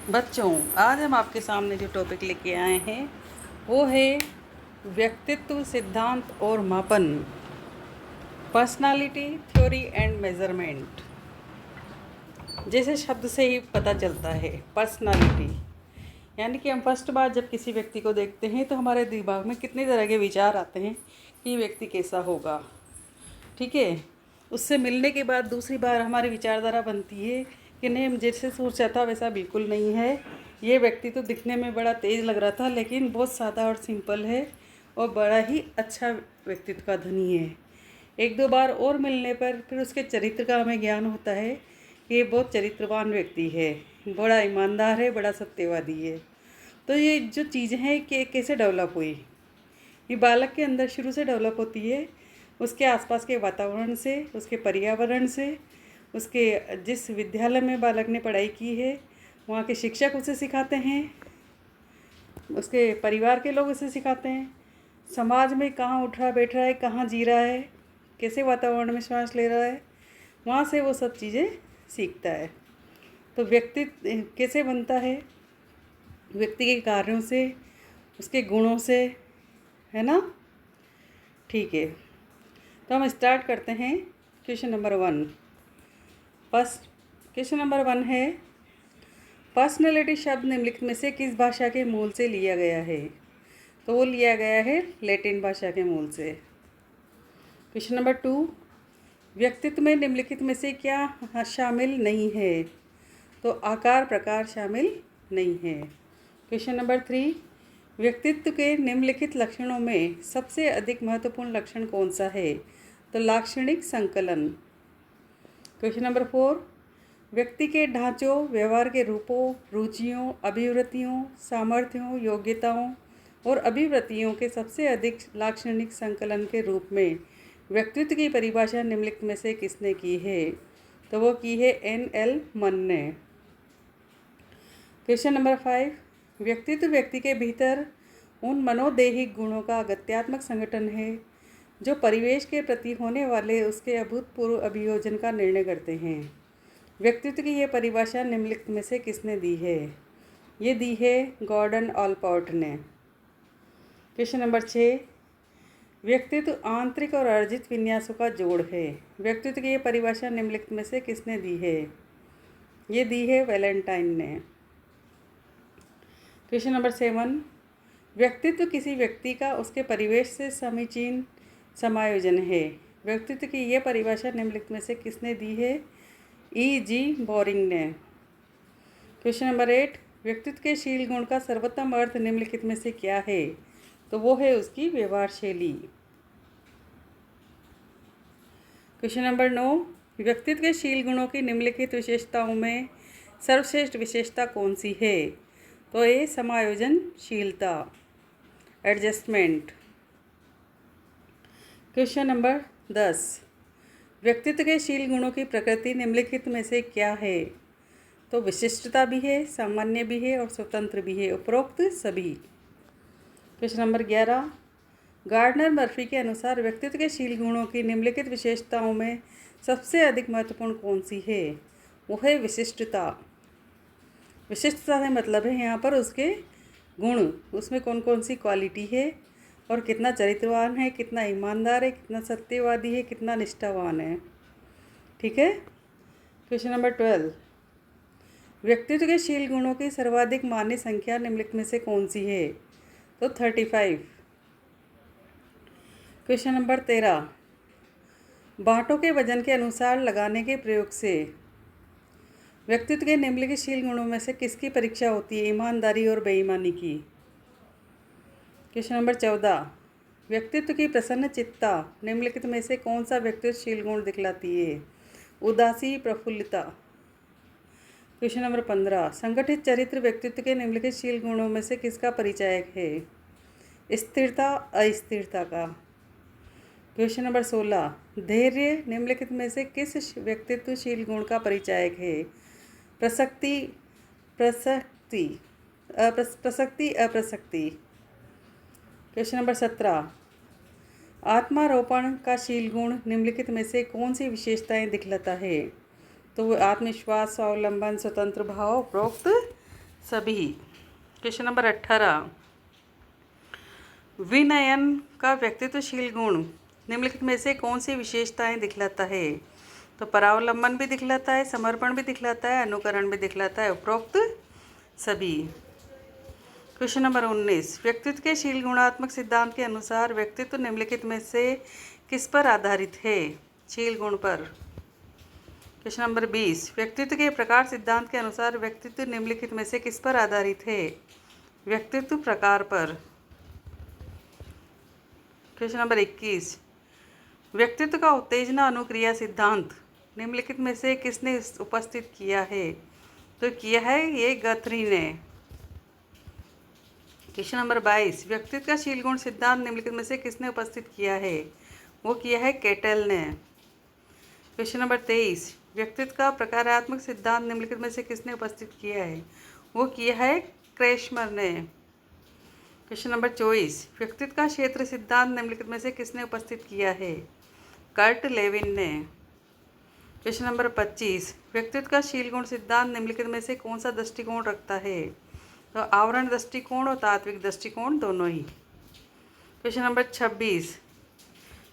बच्चों, आज हम आपके सामने जो टॉपिक लेके आए हैं वो है व्यक्तित्व सिद्धांत और मापन, पर्सनालिटी थ्योरी एंड मेजरमेंट। जैसे शब्द से ही पता चलता है, पर्सनालिटी यानी कि हम फर्स्ट बार जब किसी व्यक्ति को देखते हैं तो हमारे दिमाग में कितने तरह के विचार आते हैं कि ये व्यक्ति कैसा होगा। ठीक है, उससे मिलने के बाद दूसरी बार हमारी विचारधारा बनती है कि नहीं, हम जैसे सोचा था वैसा बिल्कुल नहीं है। ये व्यक्ति तो दिखने में बड़ा तेज़ लग रहा था लेकिन बहुत सादा और सिंपल है और बड़ा ही अच्छा व्यक्तित्व का धनी है। एक दो बार और मिलने पर फिर उसके चरित्र का हमें ज्ञान होता है कि ये बहुत चरित्रवान व्यक्ति है, बड़ा ईमानदार है, बड़ा सत्यवादी है। तो ये जो चीज़ें हैं कि कैसे डेवलप हुई, ये बालक के अंदर शुरू से डेवलप होती है, उसके आसपास के वातावरण से, उसके पर्यावरण से, उसके जिस विद्यालय में बालक ने पढ़ाई की है वहाँ के शिक्षक उसे सिखाते हैं, उसके परिवार के लोग उसे सिखाते हैं, समाज में कहाँ उठ रहा बैठ रहा है, कहाँ जी रहा है, कैसे वातावरण में श्वास ले रहा है, वहाँ से वो सब चीज़ें सीखता है। तो व्यक्ति कैसे बनता है? व्यक्ति के कार्यों से, उसके गुणों से, है ना। ठीक है, तो हम स्टार्ट करते हैं। Question number 1। First question number 1 है, पर्सनैलिटी शब्द निम्नलिखित में से किस भाषा के मूल से लिया गया है? तो वो लिया गया है लैटिन भाषा के मूल से। क्वेश्चन नंबर 2, व्यक्तित्व में निम्नलिखित में से क्या शामिल नहीं है? तो आकार प्रकार शामिल नहीं है। क्वेश्चन नंबर 3, व्यक्तित्व के निम्नलिखित लक्षणों में सबसे अधिक महत्वपूर्ण लक्षण कौन सा है? तो लाक्षणिक संकलन। क्वेश्चन नंबर 4, व्यक्ति के ढांचों, व्यवहार के रूपों, रुचियों, अभिवृत्तियों, सामर्थ्यों, योग्यताओं और अभिवृत्तियों के सबसे अधिक लाक्षणिक संकलन के रूप में व्यक्तित्व की परिभाषा निम्नलिखित में से किसने की है? तो वो की है N.L. मन ने। क्वेश्चन नंबर 5, व्यक्तित्व व्यक्ति के भीतर उन मनोदैहिक गुणों का अगत्यात्मक संगठन है जो परिवेश के प्रति होने वाले उसके अभूतपूर्व अभियोजन का निर्णय करते हैं। व्यक्तित्व की यह परिभाषा निम्नलिखित में से किसने दी है? ये दी है गॉर्डन ऑलपोर्ट ने। क्वेश्चन नंबर 6, व्यक्तित्व आंतरिक और अर्जित विन्यासों का जोड़ है। व्यक्तित्व की यह परिभाषा निम्नलिखित में से किसने दी है? ये दी है वैलेंटाइन ने। क्वेश्चन नंबर 7, व्यक्तित्व किसी व्यक्ति का उसके परिवेश से समीचीन समायोजन है। व्यक्तित्व की यह परिभाषा निम्नलिखित में से किसने दी है? E.G. बोरिंग ने। क्वेश्चन नंबर 8, व्यक्तित्व के शील गुण का सर्वोत्तम अर्थ निम्नलिखित में से क्या है? तो वो है उसकी व्यवहार शैली। क्वेश्चन नंबर 9, व्यक्तित्व के शील गुणों की निम्नलिखित विशेषताओं में सर्वश्रेष्ठ विशेषता कौन सी है? तो ये समायोजनशीलता, एडजस्टमेंट। क्वेश्चन नंबर 10, व्यक्तित्व के शील गुणों की प्रकृति निम्नलिखित में से क्या है? तो विशिष्टता भी है, सामान्य भी है और स्वतंत्र भी है, उपरोक्त सभी। क्वेश्चन नंबर 11, गार्डनर मर्फी के अनुसार व्यक्तित्व के शील गुणों की निम्नलिखित विशेषताओं में सबसे अधिक महत्वपूर्ण कौन सी है? वो है विशिष्टता। विशिष्टता से मतलब है यहाँ पर उसके गुण, उसमें कौन कौन सी क्वालिटी है और कितना चरित्रवान है, कितना ईमानदार है, कितना सत्यवादी है, कितना निष्ठावान है। ठीक है। क्वेश्चन नंबर 12, व्यक्तित्व के शील गुणों की सर्वाधिक मान्य संख्या निम्नलिखित में से कौन सी है? तो 35। क्वेश्चन नंबर 13, बाँटों के वजन के अनुसार लगाने के प्रयोग से व्यक्तित्व के निम्नलिखित शील गुणों में से किसकी परीक्षा होती है? ईमानदारी और बेईमानी की। क्वेश्चन नंबर 14, व्यक्तित्व की प्रसन्न चित्ता निम्नलिखित में से कौन सा व्यक्तित्व शील गुण दिखलाती है? उदासी, प्रफुल्लता। क्वेश्चन नंबर 15, संगठित चरित्र व्यक्तित्व के निम्नलिखित शील गुणों में से किसका परिचायक है? स्थिरता, अस्थिरता का। क्वेश्चन नंबर 16, धैर्य निम्नलिखित में से किस व्यक्तित्वशील गुण का परिचायक है? प्रसक्ति, प्रसक्ति, प्रसक्ति, अप्रसक्ति। क्वेश्चन नंबर 17, आत्मारोपण का शील गुण निम्नलिखित में से कौन सी विशेषताएं दिखलाता है? तो वो आत्मविश्वास, स्वावलंबन, स्वतंत्र भाव, उपरोक्त सभी। क्वेश्चन नंबर 18, विनयन का व्यक्तित्वशील गुण निम्नलिखित में से कौन सी विशेषताएं दिखलाता है? तो परावलंबन भी दिखलाता है, समर्पण भी दिखलाता है, अनुकरण भी दिखलाता है, उपरोक्त सभी। क्वेश्चन नंबर 19, व्यक्तित्व के शील गुणात्मक सिद्धांत के अनुसार व्यक्तित्व निम्नलिखित में से किस पर आधारित है? शील गुण पर। क्वेश्चन नंबर 20, व्यक्तित्व के प्रकार सिद्धांत के अनुसार व्यक्तित्व निम्नलिखित में से किस पर आधारित है? व्यक्तित्व प्रकार पर। क्वेश्चन नंबर 21, व्यक्तित्व का उत्तेजना अनुक्रिया सिद्धांत निम्नलिखित में से किसने उपस्थित किया है? तो किया है ये गथरी ने। क्वेश्चन नंबर 22, व्यक्तित्व का शील गुण सिद्धांत निम्नलिखित में से किसने उपस्थित किया है? वो किया है केटल ने। क्वेश्चन नंबर 23, व्यक्तित्व का प्रकारात्मक सिद्धांत निम्नलिखित में से किसने उपस्थित किया है? वो किया है क्रेशमर ने। क्वेश्चन नंबर 24, व्यक्तित्व का क्षेत्र सिद्धांत निम्नलिखित में से किसने उपस्थित किया है? कर्ट लेविन ने। क्वेश्चन नंबर 25, व्यक्तित्व का शील गुण सिद्धांत निम्नलिखित में से कौन सा दृष्टिकोण रखता है? तो आवरण दृष्टिकोण और तात्विक दृष्टिकोण दोनों ही। क्वेश्चन नंबर 26,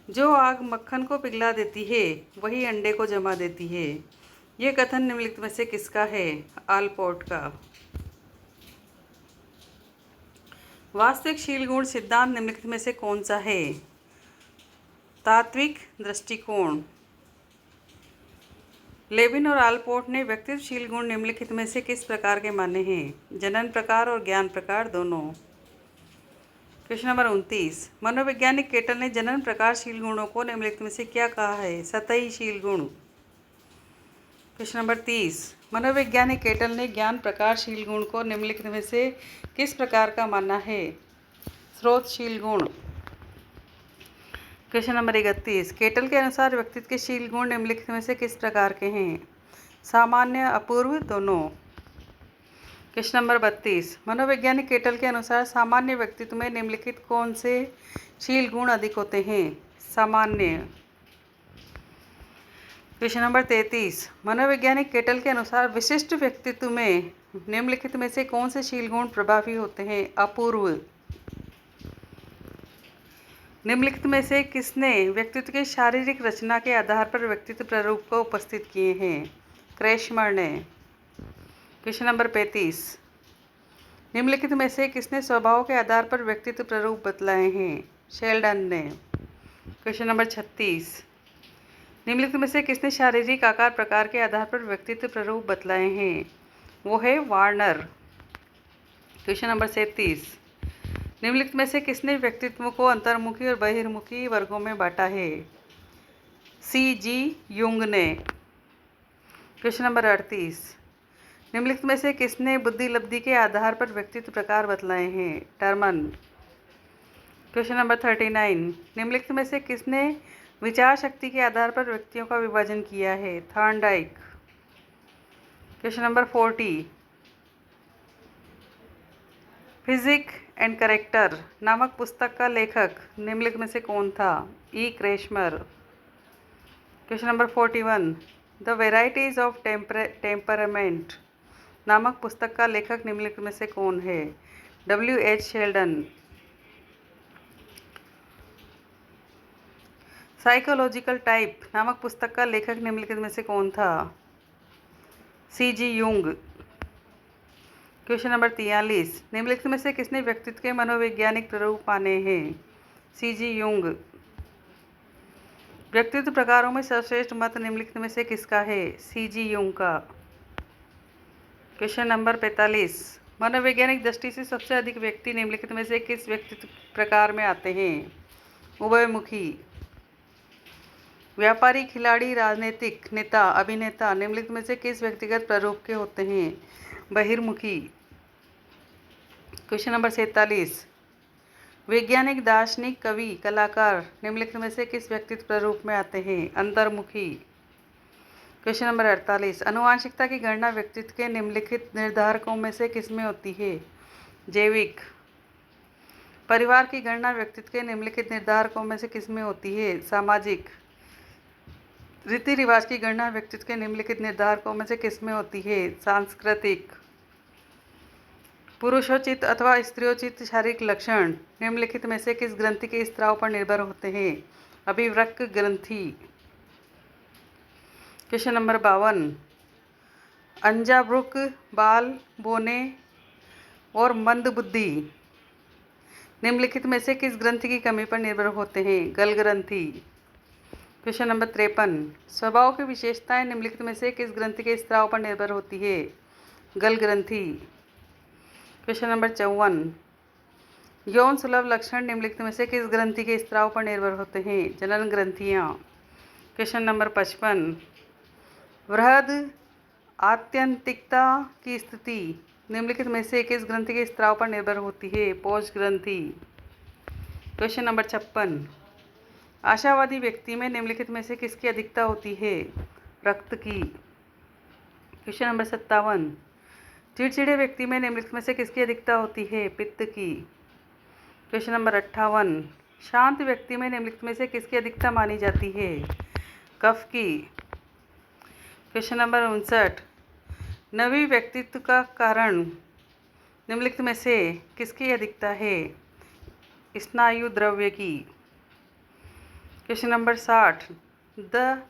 जो आग मक्खन को पिघला देती है वही अंडे को जमा देती है। यह कथन निम्नलिखित में से किसका है? आलपोर्ट का। वास्तविक शील गुण सिद्धांत निम्नलिखित में से कौन सा है? तात्विक दृष्टिकोण। लेविन और आलपोर्ट ने व्यक्तित्वशील गुण निम्नलिखित में से किस प्रकार के माने हैं? जनन प्रकार और ज्ञान प्रकार दोनों। क्वेश्चन नंबर 29, मनोवैज्ञानिक केटल ने जनन प्रकारशील गुणों को निम्नलिखित में से क्या कहा है? सतही शील गुण। क्वेश्चन नंबर 30, मनोवैज्ञानिक केटल ने ज्ञान प्रकारशील गुण को निम्नलिखित में से किस प्रकार का माना है? स्रोतशील गुण। क्वेश्चन नंबर 31, केटल के अनुसार व्यक्तित्व के शील गुण निम्नलिखित में से किस प्रकार के हैं? सामान्य, अपूर्व, दोनों। क्वेश्चन नंबर 32, मनोवैज्ञानिक केटल के अनुसार सामान्य व्यक्तित्व में निम्नलिखित कौन से शील गुण अधिक होते हैं? सामान्य। क्वेश्चन नंबर 33, मनोवैज्ञानिक केटल के अनुसार विशिष्ट व्यक्तित्व में निम्नलिखित में से कौन से शील गुण प्रभावी होते हैं? अपूर्व। निम्नलिखित में से किसने व्यक्तित्व के शारीरिक रचना के आधार पर व्यक्तित्व प्रारूप को उपस्थित किए हैं? क्रेशमर ने। क्वेश्चन नंबर 35, निम्नलिखित में से किसने स्वभाव के आधार पर व्यक्तित्व प्रारूप बतलाए हैं? शेल्डन ने। क्वेश्चन नंबर 36, निम्नलिखित में से किसने शारीरिक आकार प्रकार के आधार पर व्यक्तित्व प्रारूप बतलाए हैं? वो है वार्नर। क्वेश्चन नंबर 37, निम्नलिखित में से किसने व्यक्तित्व को अंतर्मुखी और बहिर्मुखी वर्गों में बांटा है? C.G. युंग ने। क्वेश्चन नंबर 38, निम्नलिखित में से किसने बुद्धि लब्धि के आधार पर व्यक्तित्व प्रकार बतलाए हैं? टर्मन। क्वेश्चन नंबर 39, निम्नलिखित में से किसने विचार शक्ति के आधार पर व्यक्तियों का विभाजन किया है? Thorndike. Question number 40, physique and character नामक पुस्तक का लेखक निम्नलिखित में से कौन था? E. Kretschmer. Question number 41, the varieties of temperament नामक पुस्तक का लेखक निम्नलिखित में से कौन है? W.H. शेल्डन। साइकोलॉजिकल टाइप नामक पुस्तक का लेखक निम्नलिखित में से कौन था? C.G. युंग। क्वेश्चन नंबर 43, निम्नलिखित में से किसने व्यक्तित्व के मनोवैज्ञानिक प्रारूप माने हैं? C.G. युंग। व्यक्तित्व प्रकारों में सर्वश्रेष्ठ मत निम्नलिखित में से किसका है? C.G. युंग का। क्वेश्चन नंबर 45, मनोवैज्ञानिक दृष्टि से सबसे अधिक व्यक्ति निम्नलिखित में से किस व्यक्तित्व प्रकार में आते हैं? उभयमुखी। व्यापारी, खिलाड़ी, राजनीतिक नेता, अभिनेता निम्नलिखित में से किस व्यक्तिगत प्रारूप के होते हैं? बहिर्मुखी। क्वेश्चन नंबर 47, वैज्ञानिक, दार्शनिक, कवि, कलाकार निम्नलिखित में से किस व्यक्तित्व प्रारूप में आते हैं? अंतर्मुखी। क्वेश्चन नंबर 48, आनुवंशिकता की गणना व्यक्तित्व के निम्नलिखित निर्धारकों में से किस में होती है? जैविक। परिवार की गणना व्यक्तित्व के निम्नलिखित निर्धारकों में से किस में होती है? सामाजिक। रीति रिवाज की गणना व्यक्तित्व के निम्नलिखित निर्धारकों में से किस में होती है? सांस्कृतिक। पुरुषोचित अथवा स्त्रियोचित शारीरिक लक्षण निम्नलिखित में से किस ग्रंथि के स्त्राव पर निर्भर होते हैं? अभिव्रक ग्रंथि। क्वेश्चन नंबर 52, अंजाभ्रुक, बाल, बोने और मंदबुद्धि निम्नलिखित में से किस ग्रंथि की कमी पर निर्भर होते हैं? गल ग्रंथि। क्वेश्चन नंबर 53, स्वभाव की विशेषताएं निम्नलिखित में से किस ग्रंथि के स्त्राव पर निर्भर होती है? गल ग्रंथि। क्वेश्चन नंबर 54, यौन सुलभ लक्षण निम्नलिखित में से किस ग्रंथि के स्त्राव पर निर्भर होते हैं? जनन ग्रंथियाँ। क्वेश्चन नंबर 55, वृहद आत्यंतिकता की स्थिति निम्नलिखित में से किस ग्रंथि के स्त्राव पर निर्भर होती है? पोष ग्रंथि। क्वेश्चन नंबर 56, आशावादी व्यक्ति में निम्नलिखित में से किसकी अधिकता होती है? रक्त की। क्वेश्चन नंबर 57, चिड़चिड़े व्यक्ति में निम्नलिखित में से किसकी अधिकता होती है? पित्त की। क्वेश्चन नंबर 58, शांत व्यक्ति में निम्नलिखित में से किसकी अधिकता मानी जाती है? कफ की। क्वेश्चन नंबर 59, नवी व्यक्तित्व का कारण निम्नलिखित में से किसकी अधिकता है? स्नायु द्रव्य की। Question number 60, the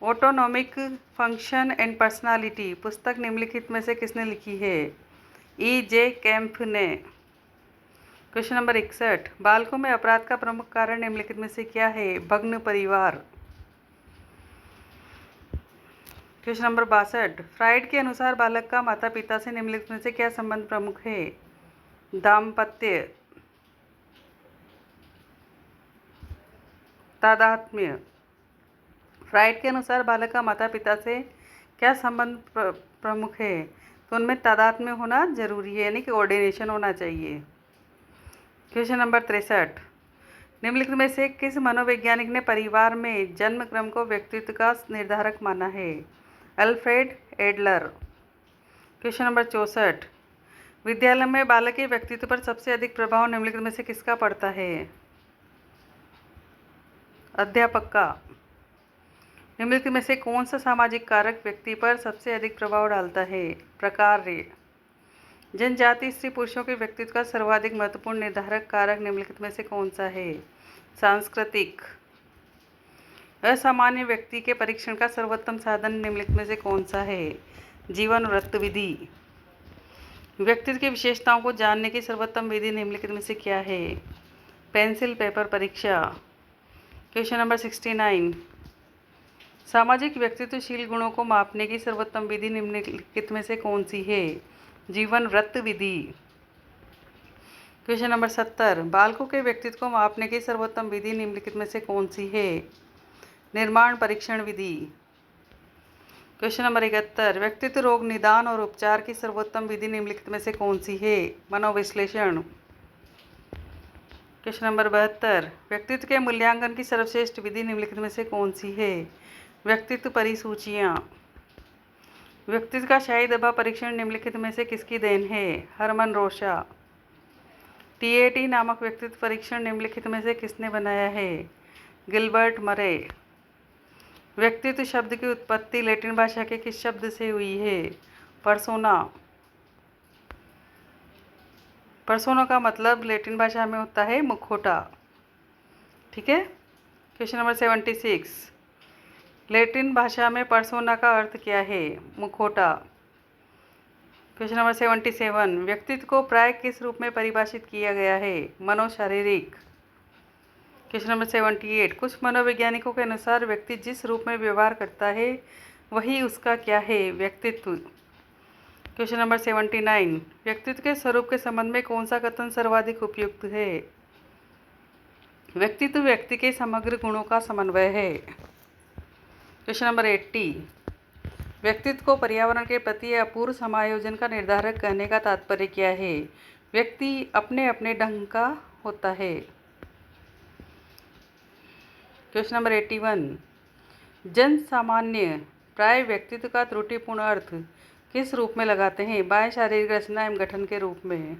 autonomic function and personality पुस्तक निम्नलिखित में से किसने लिखी है? E.J. कैम्फ ने। क्वेश्चन नंबर 61, बालकों में अपराध का प्रमुख कारण निम्नलिखित में से क्या है? भग्न परिवार। क्वेश्चन नंबर 62, फ्राइड के अनुसार बालक का माता पिता से निम्नलिखित में से क्या संबंध प्रमुख है? दाम्पत्य, तादात्म्य। फ्राइड के अनुसार बालक का माता पिता से क्या संबंध प्रमुख है? तो उनमें तादात्म्य होना जरूरी है, यानी कि ऑर्डिनेशन होना चाहिए। क्वेश्चन नंबर 63, निम्नलिखित में से किस मनोवैज्ञानिक ने परिवार में जन्म क्रम को व्यक्तित्व का निर्धारक माना है? Alfred Adler. क्वेश्चन नंबर 64, विद्यालय में बालक के व्यक्तित्व पर सबसे अधिक प्रभाव निम्नलिखित में से किसका पड़ता है? अध्यापक का। निम्नलिखित में से कौन सा सामाजिक कारक व्यक्ति पर सबसे अधिक प्रभाव डालता है? प्रकार्य। जनजाति स्त्री पुरुषों के व्यक्तित्व का सर्वाधिक महत्वपूर्ण निर्धारक कारक निम्नलिखित में से कौन सा है? सांस्कृतिक। असामान्य व्यक्ति के परीक्षण का सर्वोत्तम साधन निम्नलिखित में से कौन सा है? जीवन वृत्त विधि। व्यक्तित्व की विशेषताओं को जानने की सर्वोत्तम विधि निम्नलिखित में से क्या है? पेंसिल पेपर परीक्षा। क्वेश्चन नंबर 69, सामाजिक व्यक्तित्वशील गुणों को मापने की सर्वोत्तम विधि निम्नलिखित में से कौन सी है? जीवन वृत्त विधि। क्वेश्चन नंबर 70, बालकों के व्यक्तित्व को मापने की सर्वोत्तम विधि निम्नलिखित में से कौन सी है? निर्माण परीक्षण विधि। क्वेश्चन नंबर 71, व्यक्तित्व रोग निदान और उपचार की सर्वोत्तम विधि निम्नलिखित में से कौन सी है? मनोविश्लेषण। क्वेश्चन नंबर 72, व्यक्तित्व के मूल्यांकन की सर्वश्रेष्ठ विधि निम्नलिखित में से कौन सी है? व्यक्तित्व परिसूचियाँ। व्यक्तित्व का शाही दबा परीक्षण निम्नलिखित में से किसकी देन है? हरमन रोशा। TAT नामक व्यक्तित्व परीक्षण निम्नलिखित में से किसने बनाया है? गिलबर्ट मरे। व्यक्तित्व शब्द की उत्पत्ति लैटिन भाषा के किस शब्द से हुई है? पर्सोना। पर्सोना का मतलब लैटिन भाषा में होता है मुखौटा। ठीक है। क्वेश्चन नंबर 76, लैटिन भाषा में पर्सोना का अर्थ क्या है? मुखौटा। क्वेश्चन नंबर 77, व्यक्तित्व को प्राय किस रूप में परिभाषित किया गया है? मनोशारीरिक। क्वेश्चन नंबर 78, कुछ मनोवैज्ञानिकों के अनुसार व्यक्ति जिस रूप में व्यवहार करता है वही उसका क्या है? व्यक्तित्व। क्वेश्चन नंबर 79, व्यक्तित्व के स्वरूप के संबंध में कौन सा कथन सर्वाधिक उपयुक्त है? व्यक्तित्व व्यक्ति के समग्र गुणों का समन्वय है। क्वेश्चन नंबर 80, व्यक्तित्व को पर्यावरण के प्रति अपूर्व समायोजन का निर्धारक कहने का तात्पर्य क्या है? व्यक्ति अपने अपने ढंग का होता है। क्वेश्चन नंबर 81, जन सामान्य प्राय व्यक्तित्व का त्रुटिपूर्ण अर्थ किस रूप में लगाते हैं? बाह्य शारीरिक रचना एवं गठन के रूप में।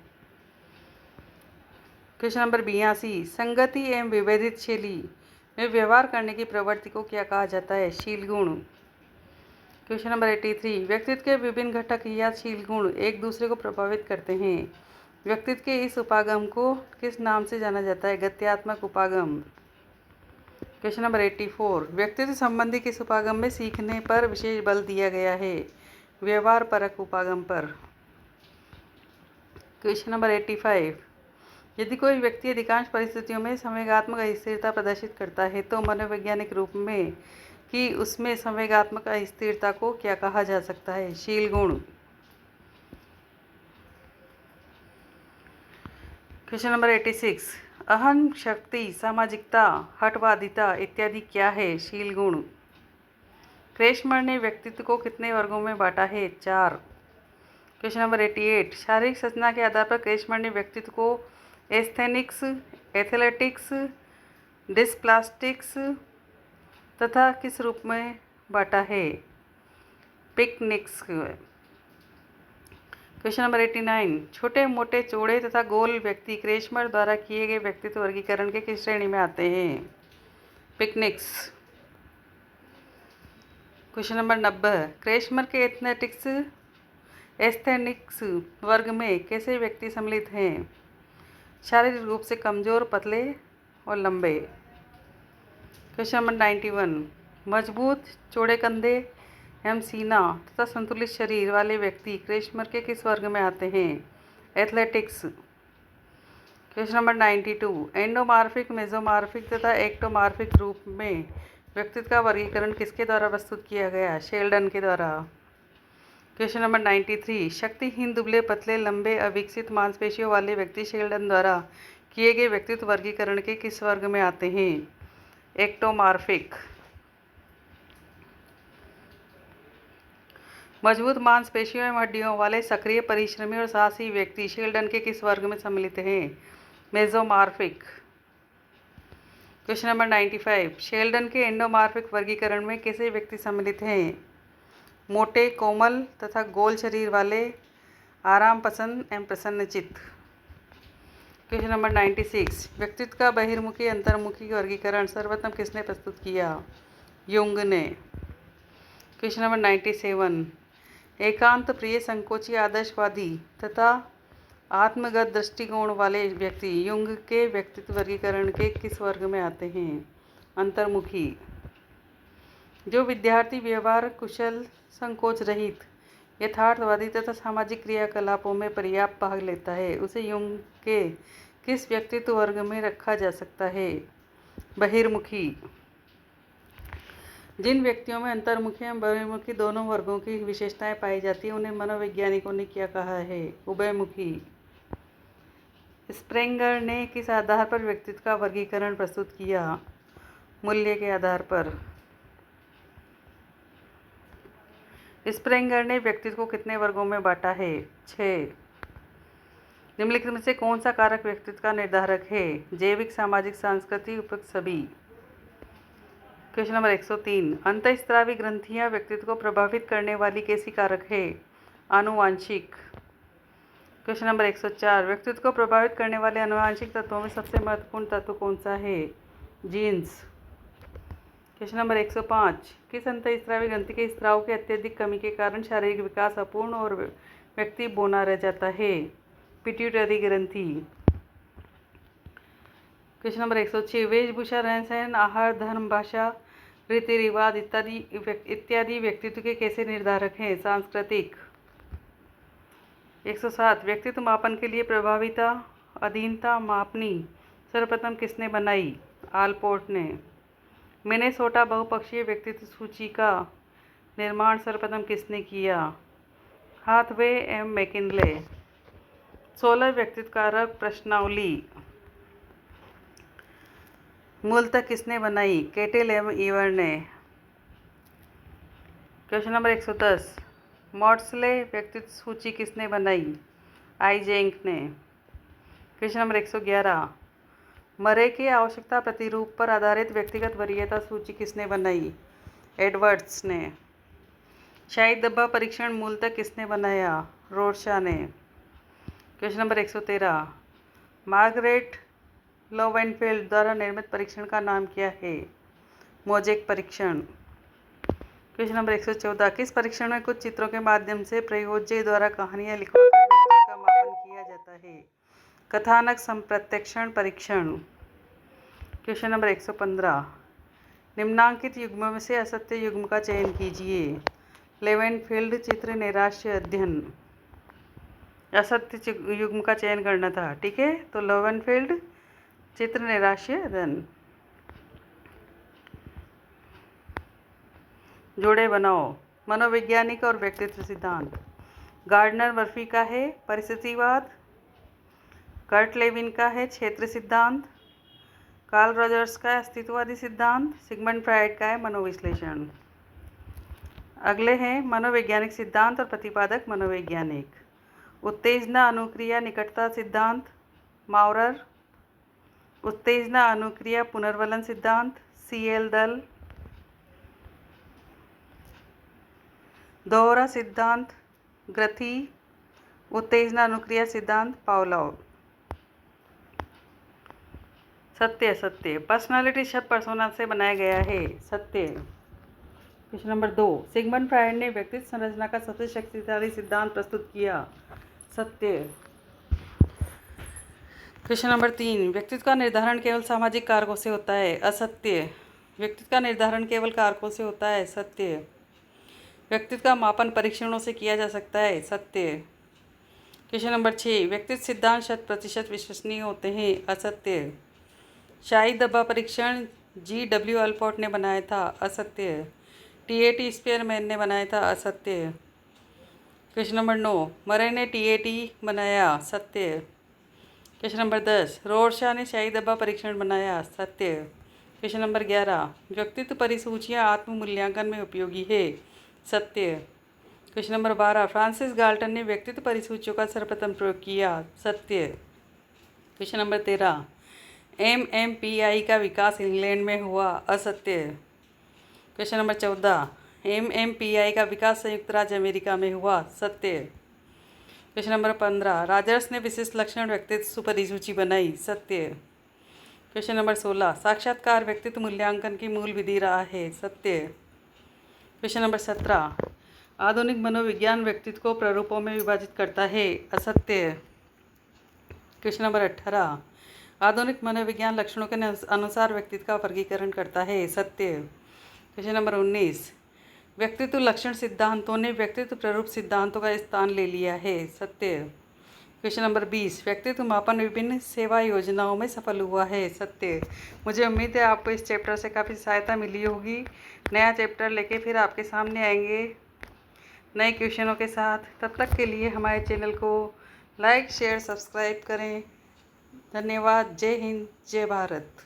क्वेश्चन नंबर 82, संगति एवं विभेदित शैली में व्यवहार करने की प्रवृत्ति को क्या कहा जाता है? शील गुण। क्वेश्चन नंबर 83, व्यक्तित्व के विभिन्न घटक या शील गुण एक दूसरे को प्रभावित करते हैं। व्यक्तित्व के इस उपागम को किस नाम से जाना जाता है? गत्यात्मक उपागम। क्वेश्चन नंबर 84, व्यक्तित्व संबंधी किस उपागम में सीखने पर विशेष बल दिया गया है? व्यवहार परक उपागम पर। क्वेश्चन नंबर 85, यदि कोई व्यक्ति अधिकांश परिस्थितियों में संवेगात्मक अस्थिरता प्रदर्शित करता है तो मनोवैज्ञानिक रूप में कि उसमें संवेगात्मक अस्थिरता को क्या कहा जा सकता है? शील गुण। क्वेश्चन नंबर 86, अहम, शक्ति, सामाजिकता, हठवादिता इत्यादि क्या है? शील गुण। क्रेशमर ने व्यक्तित्व को कितने वर्गों में बांटा है? 4। क्वेश्चन नंबर 88, शारीरिक संरचना के आधार पर क्रेशमर ने व्यक्तित्व को एस्थेनिक्स, एथलेटिक्स, डिस्प्लास्टिक्स तथा किस रूप में बांटा है? पिकनिक्स। क्वेश्चन नंबर 89, छोटे, मोटे, चौड़े तथा गोल व्यक्ति क्रेशमर द्वारा किए गए व्यक्तित्व वर्गीकरण के किस श्रेणी में आते हैं? पिकनिक्स। क्वेश्चन नंबर 90, क्रेशमर के एस्थेनिक्स वर्ग में कैसे व्यक्ति सम्मिलित हैं? शारीरिक रूप से कमजोर, पतले और लंबे। क्वेश्चन नंबर 91, मजबूत, चौड़े कंधे एवं सीना तथा संतुलित शरीर वाले व्यक्ति क्रेशमर के किस वर्ग में आते हैं? एथलेटिक्स। क्वेश्चन नंबर 92, एंडोमार्फिक, मेसोमार्फिक तथा एक्टोमार्फिक रूप में व्यक्तित्व का वर्गीकरण किसके द्वारा प्रस्तुत किया गया? शेल्डन के द्वारा। क्वेश्चन नंबर 93, शक्तिहीन, दुबले, पतले, लंबे, अविकसित मांसपेशियों वाले व्यक्ति शेल्डन द्वारा किए गए व्यक्तित्व वर्गीकरण के किस वर्ग में आते हैं? एक्टोमार्फिक। मजबूत मांसपेशियों एवं हड्डियों वाले सक्रिय, परिश्रमी और साहसी व्यक्ति शेल्डन के किस वर्ग में सम्मिलित हैं? मेसोमार्फिक। क्वेश्चन नंबर 95, शेल्डन के एंडोमार्फिक वर्गीकरण में कैसे व्यक्ति सम्मिलित हैं? मोटे, कोमल तथा गोल शरीर वाले, आराम पसंद एवं प्रसन्नचित्त। क्वेश्चन नंबर 96, व्यक्तित्व का बहिर्मुखी, अंतर्मुखी वर्गीकरण सर्वप्रथम किसने प्रस्तुत किया? युंग ने। क्वेश्चन नंबर 97, एकांत प्रिय, संकोची, आदर्शवादी तथा आत्मगत दृष्टिकोण वाले व्यक्ति युंग के व्यक्तित्व वर्गीकरण के किस वर्ग में आते हैं? अंतर्मुखी। जो विद्यार्थी व्यवहार कुशल, संकोच रहित, यथार्थवादी तथा सामाजिक क्रियाकलापों में पर्याप्त भाग लेता है उसे युंग के किस व्यक्तित्व वर्ग में रखा जा सकता है? बहिर्मुखी। जिन व्यक्तियों में अंतर्मुखी एवं बहिर्मुखी दोनों वर्गों की विशेषताएं पाई जाती हैं उन्हें मनोवैज्ञानिकों ने क्या कहा है? उभयमुखी। स्प्रेंगर ने किस आधार पर व्यक्तित्व का वर्गीकरण प्रस्तुत किया? मूल्य के आधार पर। स्प्रेंगर ने व्यक्तित्व को कितने वर्गों में बांटा है? 6। निम्नलिखित में से कौन सा कारक व्यक्तित्व का निर्धारक है? जैविक, सामाजिक, सांस्कृतिक, उपयुक्त सभी। क्वेश्चन नंबर 103, अंतःस्रावी ग्रंथियां व्यक्तित्व को प्रभावित करने वाली कैसी कारक है? आनुवांशिक। क्वेश्चन नंबर 104, व्यक्तित्व को प्रभावित करने वाले आनुवांशिक तत्वों में सबसे महत्वपूर्ण तत्व कौन सा है? जीन्स। क्वेश्चन नंबर 105, किस अंतःस्रावी ग्रंथि के स्राव की अत्यधिक कमी के कारण शारीरिक विकास अपूर्ण और व्यक्ति बौना रह जाता है? पिट्यूटरी ग्रंथि। क्वेश्चन नंबर 106, वेशभूषा, रहन सहन, आहार, धर्म, भाषा, रीति रिवाज इत्यादि व्यक्तित्व के कैसे निर्धारक हैं? सांस्कृतिक। 107, व्यक्तित्व मापन के लिए प्रभाविता, अधीनता मापनी सर्वप्रथम किसने बनाई? आलपोर्ट ने। मिनेसोटा बहुपक्षीय व्यक्तित्व सूची का निर्माण सर्वप्रथम किसने किया? हाथवे एवं मैकिनले। 16 व्यक्तित्व कारक प्रश्नावली मूलतः किसने बनाई? केटेल एवं ईवर ने। क्वेश्चन नंबर 110, मॉड्सले व्यक्तित्व सूची किसने बनाई? आइजेंक ने। क्वेश्चन नंबर 111, मरे के आवश्यकता प्रतिरूप पर आधारित व्यक्तिगत वरीयता सूची किसने बनाई? एडवर्ड्स ने। शाही धब्बा परीक्षण मूलतः किसने बनाया? रोरशा ने। क्वेश्चन नंबर 113, मार्गरेट लोवेनफेल्ड द्वारा निर्मित परीक्षण का नाम क्या है? मोजेक परीक्षण। क्वेश्चन नंबर 114, किस परीक्षण में कुछ चित्रों के माध्यम से प्रयोज्य द्वारा कहानियाँ लिखवाकर व्यक्तित्व का मापन किया जाता है? कथानक संप्रत्यक्षण परीक्षण। क्वेश्चन नंबर 115, निम्नांकित युग्मों में से असत्य युग्म का चयन कीजिए। लेवेनफील्ड चित्र नैराश्य अध्ययन। असत्य युग्म का चयन करना था, ठीक है, तो लेवेनफील्ड चित्र नैराश्य अध्ययन। जोड़े बनाओ। मनोवैज्ञानिक और व्यक्तित्व सिद्धांत। गार्डनर मर्फी का है परिस्थितिवाद, कर्ट लेविन का है क्षेत्र सिद्धांत, कार्ल रॉजर्स का है अस्तित्ववादी सिद्धांत, सिगमंड फ्रायड का है मनोविश्लेषण। अगले हैं मनोवैज्ञानिक सिद्धांत और प्रतिपादक मनोवैज्ञानिक। उत्तेजना अनुक्रिया निकटता सिद्धांत माउरर, उत्तेजना अनुक्रिया पुनर्वलन सिद्धांत सीएल दल, दोहरा सिद्धांत ग्रथी, उत्तेजना अनुक्रिया सिद्धांत पावलोव। सत्य असत्य। पर्सनालिटी शब्द पर्सोना से बनाया गया है, सत्य। क्वेश्चन नंबर 2, सिगमंड फ्रायड ने व्यक्तित्व संरचना का सबसे शक्तिशाली सिद्धांत प्रस्तुत किया, सत्य। क्वेश्चन नंबर 3, व्यक्तित्व का निर्धारण केवल सामाजिक कारकों से होता है, असत्य। व्यक्तित्व का निर्धारण केवल कारकों से होता है, सत्य। व्यक्तित्व का मापन परीक्षणों से किया जा सकता है, सत्य। क्वेश्चन नंबर 6, व्यक्तित्व सिद्धांत 100% विश्वसनीय होते हैं, असत्य। शाही डब्बा परीक्षण GW अल्पोर्ट ने बनाया था, असत्य। TAT स्पेयरमैन ने बनाया था, असत्य। क्वेश्चन नंबर 9, मरे ने TAT बनाया, सत्य। क्वेश्चन नंबर 10, रोरशा ने शाही डब्बा परीक्षण बनाया, सत्य। क्वेश्चन नंबर 11, व्यक्तित्व परिसूचियाँ आत्म मूल्यांकन में उपयोगी है, सत्य। क्वेश्चन नंबर 12, फ्रांसिस गाल्टन ने व्यक्तित्व परिसूचियों का सर्वप्रथम प्रयोग किया, सत्य। क्वेश्चन नंबर 13, MMPI का विकास इंग्लैंड में हुआ, असत्य। क्वेश्चन नंबर 14, MMPI का विकास संयुक्त राज्य अमेरिका में हुआ, सत्य। क्वेश्चन नंबर 15, राजर्स ने विशिष्ट लक्षण व्यक्तित्व परिसूची बनाई, सत्य। क्वेश्चन नंबर 16, साक्षात्कार व्यक्तित्व मूल्यांकन की मूल विधि रहा है, सत्य। क्वेश्चन नंबर 17, आधुनिक मनोविज्ञान व्यक्तित्व को प्ररूपों में विभाजित करता है, असत्य। क्वेश्चन नंबर 18, आधुनिक मनोविज्ञान लक्षणों के अनुसार व्यक्तित्व का वर्गीकरण करता है, सत्य। क्वेश्चन नंबर 19, व्यक्तित्व लक्षण सिद्धांतों ने व्यक्तित्व प्ररूप सिद्धांतों का स्थान ले लिया है, सत्य। क्वेश्चन नंबर 20, व्यक्तित्व मापन विभिन्न सेवा योजनाओं में सफल हुआ है, सत्य। मुझे उम्मीद है आपको इस चैप्टर से काफ़ी सहायता मिली होगी। नया चैप्टर लेके फिर आपके सामने आएंगे नए क्वेश्चनों के साथ। तब तक के लिए हमारे चैनल को लाइक शेयर सब्सक्राइब करें। धन्यवाद। जय हिंद, जय भारत।